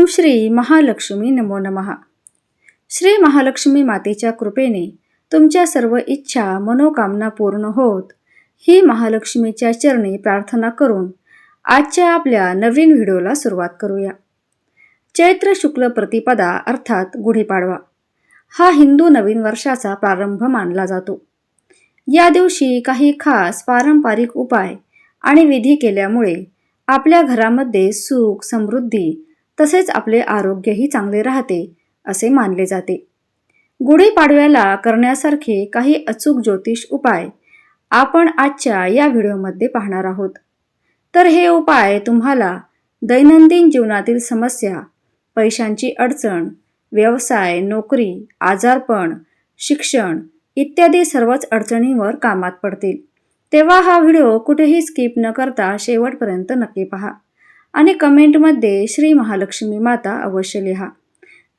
ओम श्री महालक्ष्मी नमो नमः। श्री महालक्ष्मी मातेच्या कृपेने तुमच्या सर्व इच्छा मनोकामना पूर्ण होत ही महालक्ष्मीच्या चरणी प्रार्थना करून आजच्या आपल्या नवीन व्हिडिओला सुरुवात करूया। चैत्र शुक्ल प्रतिपदा अर्थात गुढीपाडवा हा हिंदू नवीन वर्षाचा प्रारंभ मानला जातो। या दिवशी काही खास पारंपरिक उपाय आणि विधी केल्यामुळे आपल्या घरामध्ये सुख समृद्धी तसेच आपले आरोग्यही चांगले राहते असे मानले जाते। गुढीपाडव्याला करण्यासारखे काही अचूक ज्योतिष उपाय आपण आजच्या या व्हिडिओमध्ये पाहणार आहोत। तर हे उपाय तुम्हाला दैनंदिन जीवनातील समस्या, पैशांची अडचण, व्यवसाय, नोकरी, आजारपण, शिक्षण इत्यादी सर्वच अडचणींवर कामात पडतील। तेव्हा हा व्हिडिओ कुठेही स्किप न करता शेवटपर्यंत नक्की पहा आणि कमेंटमध्ये श्री महालक्ष्मी माता अवश्य लिहा।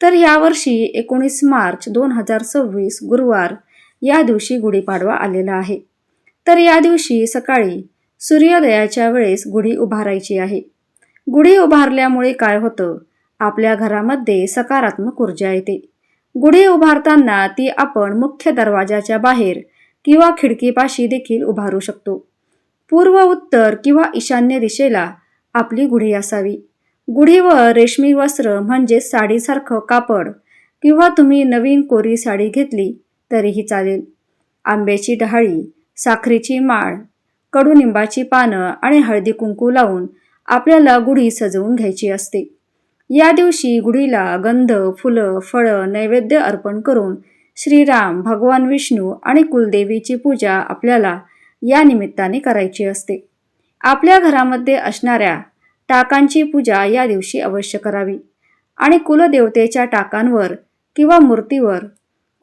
तर यावर्षी 19 मार्च 2026 गुरुवार या दिवशी गुढीपाडवा आलेला आहे। तर या दिवशी सकाळी सूर्योदयाच्या वेळेस गुढी उभारायची आहे। गुढी उभारल्यामुळे काय होतं, आपल्या घरामध्ये सकारात्मक ऊर्जा येते। गुढी उभारताना ती आपण मुख्य दरवाजाच्या बाहेर किंवा खिडकीपाशी देखील उभारू शकतो। पूर्व, उत्तर किंवा ईशान्य दिशेला आपली गुढी असावी। गुढीवर रेशमी वस्त्र म्हणजे साडीसारखं कापड किंवा तुम्ही नवीन कोरी साडी घेतली तरीही चालेल। आंब्याची डहाळी, साखरेची माळ, कडुनिंबाची पानं आणि हळदी कुंकू लावून आपल्याला गुढी सजवून घ्यायची असते। या दिवशी गुढीला गंध, फुलं, फळं नैवेद्य अर्पण करून श्रीराम, भगवान विष्णू आणि कुलदेवीची पूजा आपल्याला या निमित्ताने करायची असते। आपल्या घरामध्ये असणाऱ्या टाकांची पूजा या दिवशी अवश्य करावी आणि कुलदेवतेच्या टाकांवर किंवा मूर्तीवर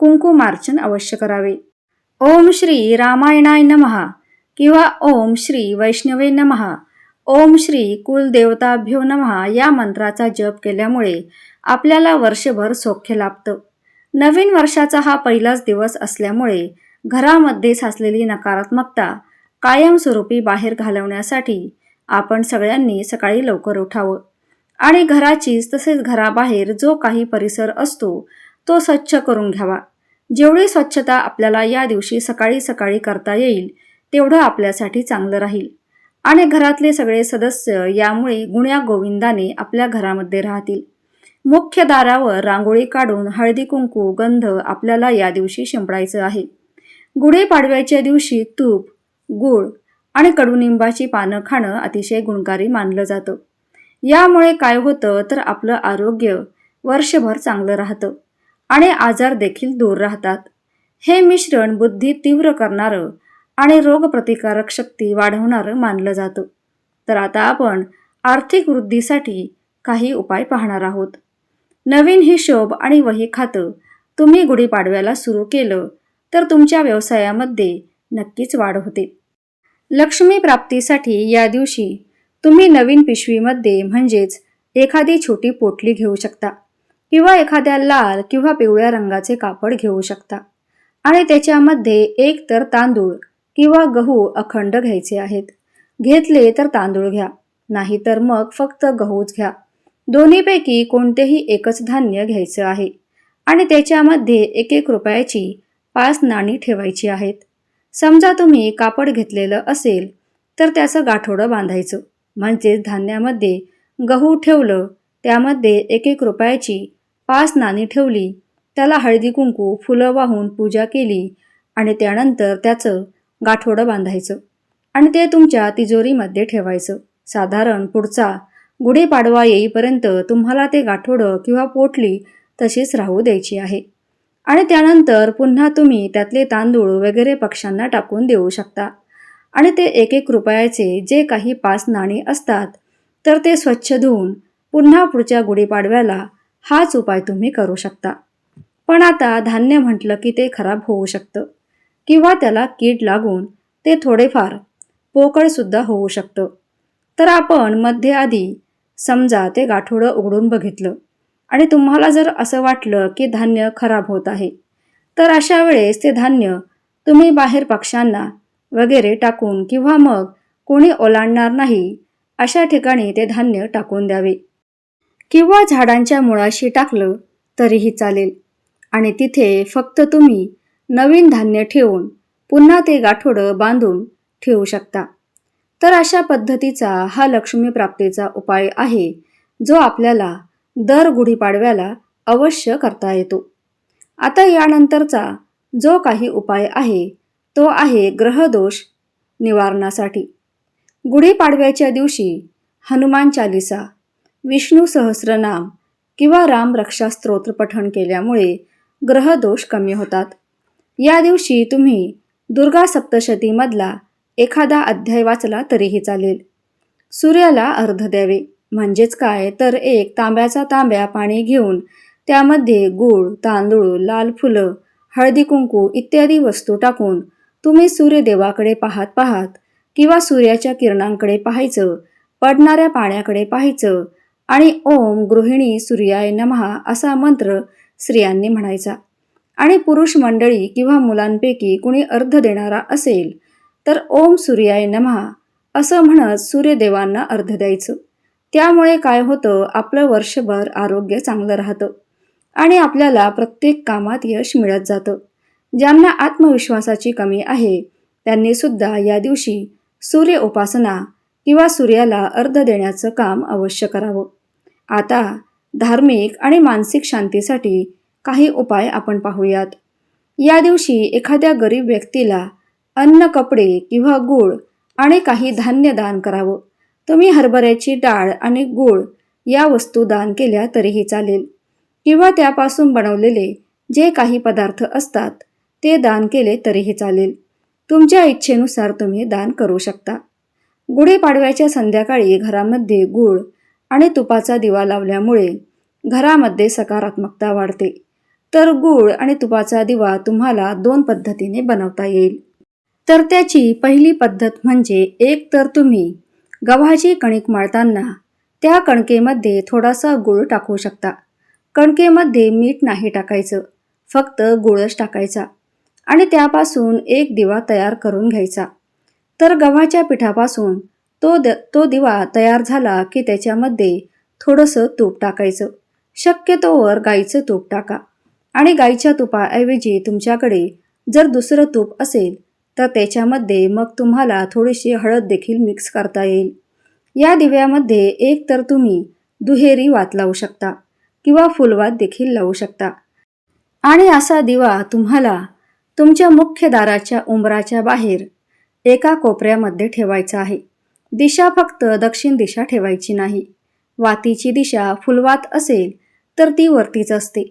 कुंकुमार्चन अवश्य करावे। ओम श्री रामायणाय नमः किंवा ओम श्री वैष्णवे नमः, ओम श्री कुलदेवताभ्यो नमः या मंत्राचा जप केल्यामुळे आपल्याला वर्षभर सौख्य लाभतं। नवीन वर्षाचा हा पहिलाच दिवस असल्यामुळे घरामध्ये साचलेली नकारात्मकता कायमस्वरूपी बाहेर घालवण्यासाठी आपण सगळ्यांनी सकाळी लवकर उठावं आणि घराचीच तसेच घराबाहेर जो काही परिसर असतो तो स्वच्छ करून घ्यावा। जेवढी स्वच्छता आपल्याला या दिवशी सकाळी सकाळी करता येईल तेवढं आपल्यासाठी चांगलं राहील आणि घरातले सगळे सदस्य यामुळे गुण्यागोविंदाने आपल्या घरामध्ये राहतील। मुख्य दारावर रांगोळी काढून हळदी कुंकू गंध आपल्याला या दिवशी शिंपडायचं आहे। गुढीपाडव्याच्या दिवशी तूप, गूळ आणि कडुनिंबाची पानं खाणं अतिशय गुणकारी मानलं जातं। यामुळे काय होतं तर आपलं आरोग्य वर्षभर चांगलं राहतं आणि आजार देखील दूर राहतात। हे मिश्रण बुद्धी तीव्र करणारं आणि रोगप्रतिकारक शक्ती वाढवणारं मानलं जातं। तर आता आपण आर्थिक वृद्धीसाठी काही उपाय पाहणार आहोत। नवीन हिशोब आणि वही खातं तुम्ही गुढीपाडव्याला सुरू केलं तर तुमच्या व्यवसायामध्ये नक्कीच वाढ होते। लक्ष्मी प्राप्तीसाठी या दिवशी तुम्ही नवीन पिशवीमध्ये म्हणजेच एखादी छोटी पोटली घेऊ शकता किंवा एखाद्या लाल किंवा पिवळ्या रंगाचे कापड घेऊ शकता आणि त्याच्यामध्ये एक तर तांदूळ किंवा गहू अखंड घ्यायचे आहेत। घेतले तर तांदूळ घ्या, नाही तर मग फक्त गहूच घ्या। दोन्हीपैकी कोणतेही एकच धान्य घ्यायचं आहे आणि त्याच्यामध्ये 1-1 रुपयाची 5 नाणी ठेवायची आहेत। समजा तुम्ही कापड घेतलेलं असेल तर त्याचं गाठोडं बांधायचं, म्हणजेच धान्यामध्ये गहू ठेवलं, त्यामध्ये 1-1 रुपयाची 5 नाणी ठेवली, त्याला हळदी कुंकू फुलं वाहून पूजा केली आणि त्यानंतर त्याचं गाठोडं बांधायचं आणि ते तुमच्या तिजोरीमध्ये ठेवायचं। साधारण पुढचा गुढीपाडवा येईपर्यंत तुम्हाला ते गाठोडं किंवा पोटली तशीच राहू द्यायची आहे आणि त्यानंतर पुन्हा तुम्ही त्यातले तांदूळ वगैरे पक्ष्यांना टाकून देऊ शकता आणि ते 1-1 रुपयाचे जे काही 5 नाणी असतात तर ते स्वच्छ धुवून पुन्हा पुढच्या गुढीपाडव्याला हाच उपाय तुम्ही करू शकता। पण आता धान्य म्हटलं की ते खराब होऊ शकतं किंवा त्याला कीड लागून ते थोडेफार पोकळसुद्धा होऊ शकतं। तर आपण मध्ये आधी समजा ते गाठोडं उघडून बघितलं आणि तुम्हाला जर असं वाटलं की धान्य खराब होत आहे तर अशा वेळेस ते धान्य तुम्ही बाहेर पक्ष्यांना वगैरे टाकून किंवा मग कोणी ओलांडणार नाही अशा ठिकाणी ते धान्य टाकून द्यावे किंवा झाडांच्या मुळाशी टाकलं तरीही चालेल आणि तिथे फक्त तुम्ही नवीन धान्य ठेवून पुन्हा ते गाठोडं बांधून ठेवू शकता. तर अशा पद्धतीचा हा लक्ष्मी प्राप्तीचा उपाय आहे, जो आपल्याला दर गुढीपाडव्याला अवश्य करता येतो. आता यानंतरचा जो काही उपाय आहे तो आहे ग्रहदोष निवारणासाठी. गुढीपाडव्याच्या दिवशी हनुमान चालिसा, विष्णू सहस्रनाम किंवा राम रक्षा स्तोत्र पठण केल्यामुळे ग्रहदोष कमी होतात. या दिवशी तुम्ही दुर्गा सप्तशतीमधला एखादा अध्याय वाचला तरीही चालेल. सूर्याला अर्घ्य द्यावे म्हणजेच काय तर एक तांब्याचा तांब्या पाणी घेऊन त्यामध्ये गूळ, तांदूळ, लाल फुलं, हळदी कुंकू इत्यादी वस्तू टाकून तुम्ही सूर्यदेवाकडे पाहत पाहत किंवा सूर्याच्या किरणांकडे पाहायचं, पडणाऱ्या पाण्याकडे पाहायचं आणि ओम गृहिणी सूर्याय नमः असा मंत्र स्त्रियांनी म्हणायचा. आणि पुरुष मंडळी किंवा मुलांपैकी कुणी अर्घ्य देणारा असेल तर ओम सूर्याय नमः असं म्हणत सूर्यदेवांना अर्घ्य द्यायचं. त्यामुळे काय होतं, आपलं वर्षभर आरोग्य चांगलं राहतं आणि आपल्याला प्रत्येक कामात यश मिळत जातं. ज्यांना आत्मविश्वासाची कमी आहे त्यांनी सुद्धा या दिवशी सूर्य उपासना किंवा सूर्याला अर्घ्य देण्याचं काम अवश्य करावं. आता धार्मिक आणि मानसिक शांतीसाठी काही उपाय आपण पाहूयात. या दिवशी एखाद्या गरीब व्यक्तीला अन्न, कपडे किंवा गूळ आणि काही धान्य दान करावं. तुम्ही हरभऱ्याची डाळ आणि गूळ या वस्तू दान केल्या तरीही चालेल किंवा त्यापासून बनवलेले जे काही पदार्थ असतात ते दान केले तरीही चालेल. तुमच्या इच्छेनुसार तुम्ही दान करू शकता. गुढीपाडव्याच्या संध्याकाळी घरामध्ये गूळ आणि तुपाचा दिवा लावल्यामुळे घरामध्ये सकारात्मकता वाढते. तर गूळ आणि तुपाचा दिवा तुम्हाला 2 पद्धतीने बनवता येईल. तर त्याची पहिली पद्धत म्हणजे एक तर तुम्ही गव्हाची कणिक मळताना त्या कणकेमध्ये थोडासा गूळ टाकू शकता. कणकेमध्ये मीठ नाही टाकायचं, फक्त गूळच टाकायचा आणि त्यापासून एक दिवा तयार करून घ्यायचा. तर गव्हाच्या पिठापासून तो दिवा तयार झाला की त्याच्यामध्ये थोडंसं तूप टाकायचं. शक्यतोवर गाईचं तूप टाका आणि गाईच्या तुपाऐवजी तुमच्याकडे जर दुसरं तूप असेल तर त्याच्यामध्ये मग तुम्हाला थोडीशी हळद देखील मिक्स करता येईल. या दिव्यामध्ये एक तर तुम्ही दुहेरी वात लावू शकता किंवा फुलवात देखील लावू शकता आणि असा दिवा तुम्हाला तुमच्या मुख्य दाराच्या उंबराच्या बाहेर एका कोपऱ्यामध्ये ठेवायचा आहे. दिशा फक्त दक्षिण दिशा ठेवायची नाही. वातीची दिशा फुलवात असेल तर ती वरतीच असते,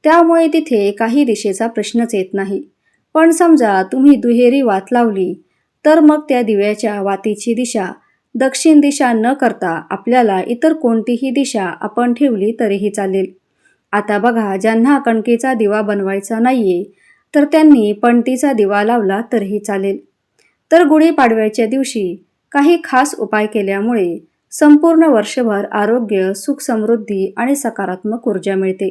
त्यामुळे तिथे काही दिशेचा प्रश्नच येत नाही. पण समजा तुम्ही दुहेरी वात लावली तर मग त्या दिव्याच्या वातीची दिशा दक्षिण दिशा न करता आपल्याला इतर कोणतीही दिशा आपण ठेवली तरीही चालेल. आता बघा, ज्यांना कणकेचा दिवा बनवायचा नाहीये तर त्यांनी पणतीचा दिवा लावला तरीही चालेल. तर गुढीपाडव्याच्या दिवशी काही खास उपाय केल्यामुळे संपूर्ण वर्षभर आरोग्य, सुख, समृद्धी आणि सकारात्मक ऊर्जा मिळते.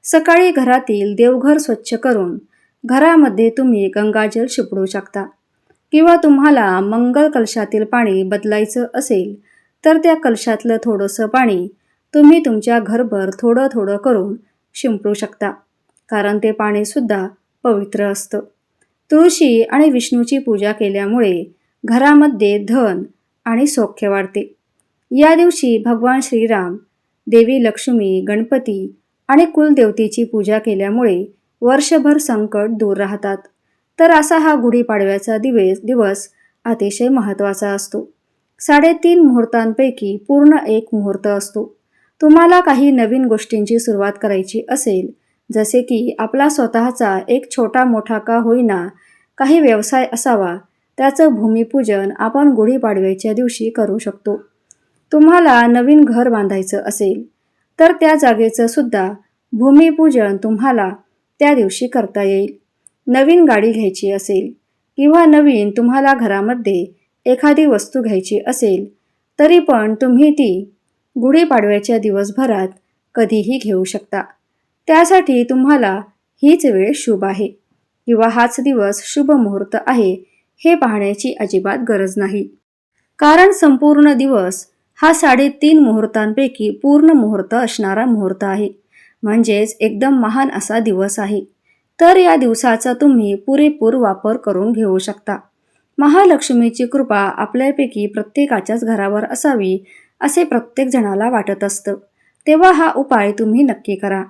सकाळी घरातील देवघर स्वच्छ करून घरामध्ये तुम्ही गंगाजल शिंपडू शकता किंवा तुम्हाला मंगल कलशातील पाणी बदलायचं असेल तर त्या कलशातलं थोडंसं पाणी तुम्ही तुमच्या घरभर थोडं थोडं करून शिंपडू शकता, कारण ते पाणीसुद्धा पवित्र असतं. तुळशी आणि विष्णूची पूजा केल्यामुळे घरामध्ये धन आणि सौख्य वाढते. या दिवशी भगवान श्रीराम, देवी लक्ष्मी, गणपती आणि कुलदेवतेची पूजा केल्यामुळे वर्षभर संकट दूर राहतात. तर असा हा गुढीपाडव्याचा दिवस अतिशय महत्त्वाचा असतो. 3.5 मुहूर्तांपैकी पूर्ण एक मुहूर्त असतो. तुम्हाला काही नवीन गोष्टींची सुरुवात करायची असेल, जसे की आपला स्वतःचा एक छोटा मोठा का होईना काही व्यवसाय असावा, त्याचं भूमिपूजन आपण गुढीपाडव्याच्या दिवशी करू शकतो. तुम्हाला नवीन घर बांधायचं असेल तर त्या जागेचं सुद्धा भूमिपूजन तुम्हाला त्या दिवशी करता येईल. नवीन गाडी घ्यायची असेल किंवा नवीन तुम्हाला घरामध्ये एखादी वस्तू घ्यायची असेल तरी पण तुम्ही ती गुढीपाडव्याच्या दिवसभरात कधीही घेऊ शकता. त्यासाठी तुम्हाला हीच वेळ शुभ आहे किंवा हाच दिवस शुभ मुहूर्त आहे हे पाहण्याची अजिबात गरज नाही, कारण संपूर्ण दिवस हा 3.5 मुहूर्तांपैकी पूर्ण मुहूर्त असणारा मुहूर्त आहे, म्हणजेच एकदम महान असा दिवस आहे. तर या दिवसाचा तुम्ही पुरेपूर वापर करून घेऊ शकता. महालक्ष्मीची कृपा आपल्यापैकी प्रत्येकाच्याच घरावर असावी असे प्रत्येक जणाला वाटत असतं. तेव्हा हा उपाय तुम्ही नक्की करा.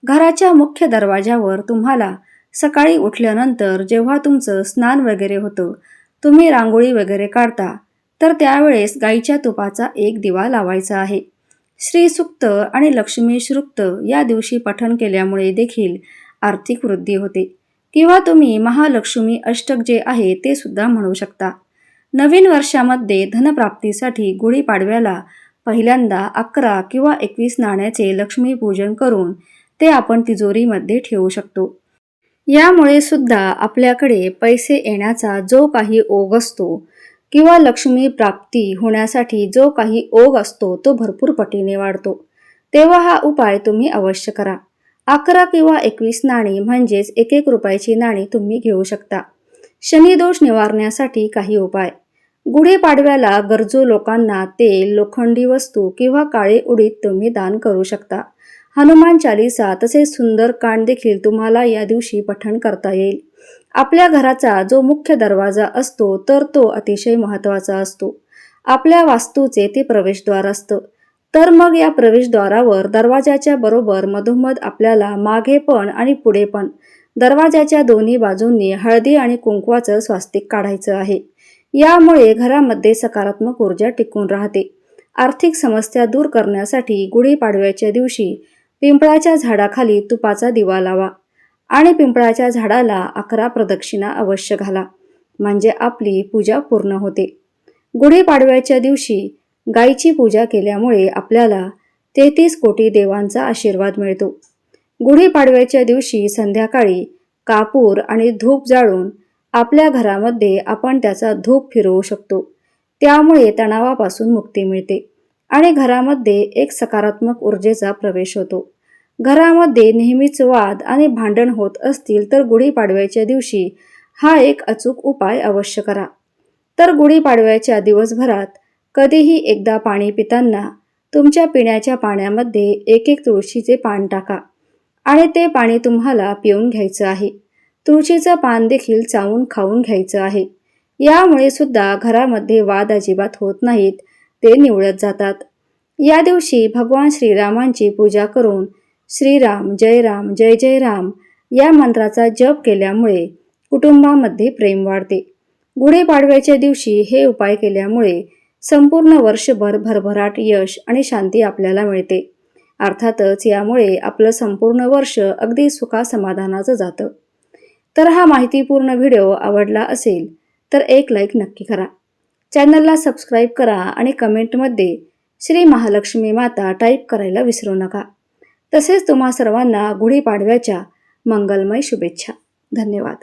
घराच्या मुख्य दरवाजावर तुम्हाला सकाळी उठल्यानंतर जेव्हा तुमचं स्नान वगैरे होतं, तुम्ही रांगोळी वगैरे काढता, तर त्यावेळेस गाईच्या तुपाचा एक दिवा लावायचा आहे. श्रीसूक्त आणि लक्ष्मी श्रुक्त या दिवशी पठण केल्यामुळे देखील आर्थिक वृद्धी होते. किंवा तुम्ही महालक्ष्मी अष्टक जे आहे ते सुद्धा म्हणू शकता. नवीन वर्षामध्ये धनप्राप्तीसाठी गुढीपाडव्याला पहिल्यांदा 11 किंवा 21 नाण्याचे लक्ष्मीपूजन करून ते आपण तिजोरीमध्ये ठेवू शकतो. यामुळे सुद्धा आपल्याकडे पैसे येण्याचा जो काही ओघ असतो किंवा लक्ष्मी प्राप्ती होण्यासाठी जो काही ओघ असतो तो भरपूर पटीने वाढतो. तेव्हा हा उपाय तुम्ही अवश्य करा. 11 किंवा 21 नाणी म्हणजेच 1-1 रुपयाची नाणी तुम्ही घेऊ शकता. शनिदोष निवारण्यासाठी काही उपाय. गुढीपाडव्याला गरजू लोकांना तेल, लोखंडी वस्तू किंवा काळे उडीद तुम्ही दान करू शकता. हनुमान चालीसा तसेच सुंदरकांड देखील तुम्हाला या दिवशी पठण करता येईल. आपल्या घराचा जो मुख्य दरवाजा असतो तर तो अतिशय महत्त्वाचा असतो. आपल्या वास्तूचे ते प्रवेशद्वार असतं. तर मग या प्रवेशद्वारावर दरवाजाच्या बरोबर मधोमध आपल्याला मागे पण आणि पुढे पण दरवाजाच्या दोन्ही बाजूंनी हळदी आणि कुंकवाचं स्वास्तिक काढायचं आहे. यामुळे घरामध्ये सकारात्मक ऊर्जा टिकून राहते. आर्थिक समस्या दूर करण्यासाठी गुढीपाडव्याच्या दिवशी पिंपळाच्या झाडाखाली तुपाचा दिवा लावा आणि पिंपळाच्या झाडाला 11 प्रदक्षिणा अवश्य घाला, म्हणजे आपली पूजा पूर्ण होते. गुढीपाडव्याच्या दिवशी गायीची पूजा केल्यामुळे आपल्याला 33 कोटी देवांचा आशीर्वाद मिळतो. गुढीपाडव्याच्या दिवशी संध्याकाळी कापूर आणि धूप जाळून आपल्या घरामध्ये आपण त्याचा धूप फिरवू शकतो. त्यामुळे तणावापासून मुक्ती मिळते आणि घरामध्ये एक सकारात्मक ऊर्जेचा प्रवेश होतो. घरामध्ये नेहमीच वाद आणि भांडण होत असतील तर गुढीपाडव्याच्या दिवशी हा एक अचूक उपाय अवश्य करा. तर गुढीपाडव्याच्या दिवसभरात कधीही एकदा पाणी पिताना तुमच्या पिण्याच्या पाण्यामध्ये 1-1 तुळशीचे पान टाका आणि ते पाणी तुम्हाला पिऊन घ्यायचं आहे. तुळशीचं पान देखील चावून खाऊन घ्यायचं आहे. यामुळे सुद्धा घरामध्ये वाद अजिबात होत नाहीत, ते निवळत जातात. या दिवशी भगवान श्रीरामांची पूजा करून श्रीराम जय जय राम या मंत्राचा जप केल्यामुळे कुटुंबामध्ये प्रेम वाढते. गुढीपाडव्याच्या दिवशी हे उपाय केल्यामुळे संपूर्ण वर्षभर भरभराट, यश आणि शांती आपल्याला मिळते. अर्थातच यामुळे आपलं संपूर्ण वर्ष अगदी सुखासमाधानाचं जातं. तर हा माहितीपूर्ण व्हिडिओ आवडला असेल तर एक लाईक नक्की करा. चॅनलला सबस्क्राईब करा आणि कमेंटमध्ये श्री महालक्ष्मी माता टाईप करायला विसरू नका. तसेच तुम्हा सर्वांना गुढीपाडव्याच्या मंगलमय शुभेच्छा. धन्यवाद.